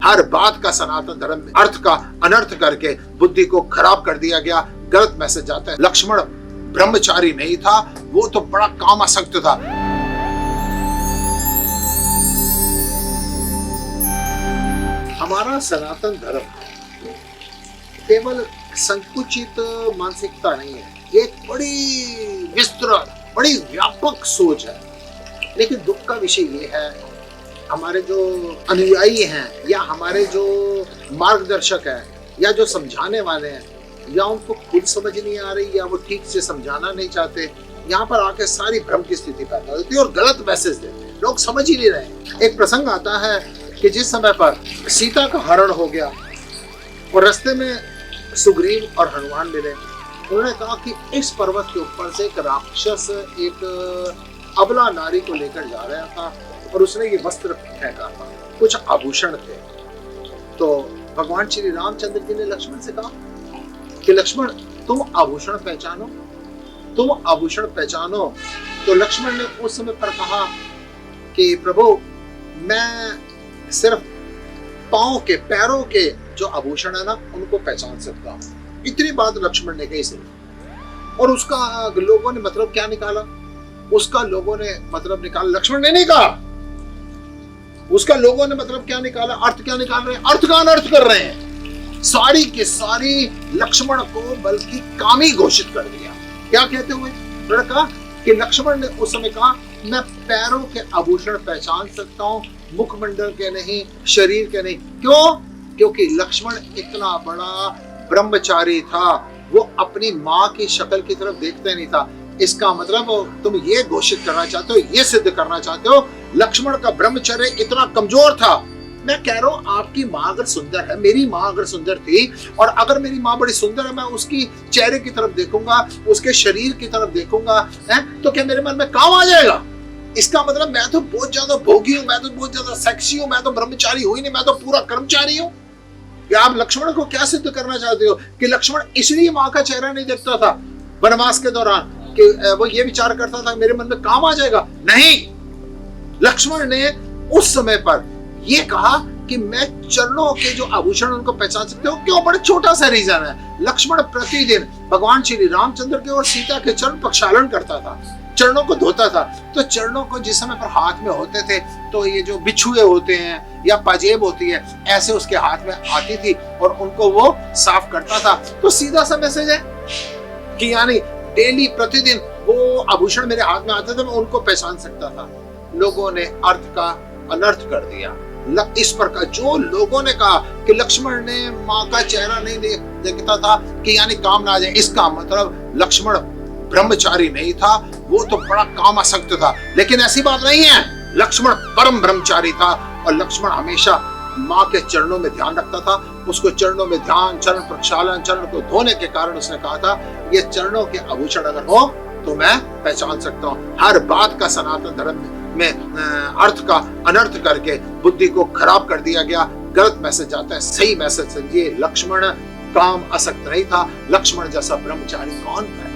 हर बात का सनातन धर्म में अर्थ का अनर्थ करके बुद्धि को खराब कर दिया गया। गलत मैसेज जाता है। लक्ष्मण ब्रह्मचारी नहीं था, वो तो बड़ा कामासक्त था। हमारा सनातन धर्म केवल संकुचित मानसिकता नहीं है, ये एक बड़ी विस्तृत, बड़ी व्यापक सोच है। लेकिन दुख का विषय ये है, हमारे जो अनुयायी हैं या हमारे जो मार्गदर्शक हैं या जो समझाने वाले हैं, या उनको खुद समझ नहीं आ रही या वो ठीक से समझाना नहीं चाहते, यहाँ पर आके सारी भ्रम की स्थिति पैदा होती है और गलत मैसेज देते हैं। लोग समझ ही नहीं रहे। एक प्रसंग आता है कि जिस समय पर सीता का हरण हो गया और रास्ते में सुग्रीव और हनुमान मिले, उन्होंने कहा कि इस पर्वत के ऊपर से एक राक्षस एक अबला नारी को लेकर जा रहा था और उसने ये वस्त्र फेंका था, कुछ आभूषण थे। तो भगवान श्री रामचंद्र जी ने लक्ष्मण से कहा कि लक्ष्मण तुम आभूषण पहचानो, तुम आभूषण पहचानो। तो लक्ष्मण ने उस समय पर कहा कि प्रभु मैं सिर्फ पांव के, पैरों के जो आभूषण है ना, उनको पहचान सकता हूँ। इतनी बात लक्ष्मण ने कही सिर्फ। और उसका लोगों ने मतलब क्या निकाला? उसका लोगों ने मतलब निकाला, लक्ष्मण ने नहीं कहा। उसका लोगों ने मतलब क्या निकाला, अर्थ क्या निकाल रहे हैं, अर्थ का अनर्थ कर रहे हैं। सारी की सारी लक्ष्मण को बल्कि कामी घोषित कर दिया। क्या कहते हुए? उन्होंने कहा कि लक्ष्मण ने उस समय कहा मैं पैरों के आभूषण पहचान सकता हूँ, मुखमंडल के नहीं, शरीर के नहीं। क्यों? क्योंकि लक्ष्मण इतना बड़ा ब्रह्मचारी था, वो अपनी माँ की शक्ल की तरफ देखते नहीं था। इसका मतलब तुम ये घोषित करना चाहते हो, ये सिद्ध करना चाहते हो लक्ष्मण का ब्रह्मचर्य इतना कमजोर था। मैं कह रहा हूं आपकी माँ अगर सुंदर है, मेरी माँ अगर सुंदर थी, और अगर मेरी माँ बड़ी सुंदर है, मैं उसकी चेहरे की तरफ देखूंगा, उसके शरीर की तरफ देखूंगा, है तो क्या मेरे मन में काम आ जाएगा? इसका मतलब मैं तो बहुत ज्यादा भोगी हूँ, मैं तो बहुत ज्यादा सेक्सी हूँ, मैं तो ब्रह्मचारी हूँ ही नहीं, मैं तो पूरा कर्मचारी हूँ। या आप लक्ष्मण को क्या सिद्ध करना चाहते हो कि लक्ष्मण इसलिए माँ का चेहरा नहीं देखता था वनवास के दौरान कि वो ये विचार करता था मेरे मन में काम आ जाएगा? नहीं, लक्ष्मण ने उस समय पर ये कहा कि मैं चरणों के जो आभूषण उनको पहचान सकते हो। क्यों? बड़ा छोटा सा रीजन है। लक्ष्मण प्रतिदिन भगवान श्री रामचंद्र के और सीता के चरण प्रक्षालन करता था, चरणों को धोता था। तो चरणों को जिस समय पर हाथ में होते थे, तो ये जो बिछुए होते हैं या पाजेब होती है, ऐसे उसके हाथ में आती थी और उनको वो साफ करता था। तो सीधा सा मैसेज है कि यानी डेली प्रतिदिन वो आभूषण मेरे हाथ में आते थे, मैं उनको पहचान सकता था। लोगों ने अर्थ का अनर्थ कर दिया। इस प्रकार जो लोगों ने कहा कि लक्ष्मण ने माँ का चेहरा नहीं देखता था कि यानी काम ना आ जाए, इसका मतलब लक्ष्मण ब्रह्मचारी नहीं था, वो तो बड़ा कामासक्त था। लेकिन ऐसी बात नहीं है, लक्ष्मण परम ब्रह्मचारी था और लक्ष्मण हमेशा माँ के चरणों में ध्यान रखता था। उसको चरणों में ध्यान, चरण प्रक्षालन, चरण को धोने के कारण उसने कहा था ये चरणों के आभूषण अगर हो तो मैं पहचान सकता हूँ। हर बात का सनातन धर्म में अर्थ का अनर्थ करके बुद्धि को खराब कर दिया गया। गलत मैसेज जाता है, सही मैसेज समझिए। लक्ष्मण काम आसक्त नहीं था। लक्ष्मण जैसा ब्रह्मचारी कौन है?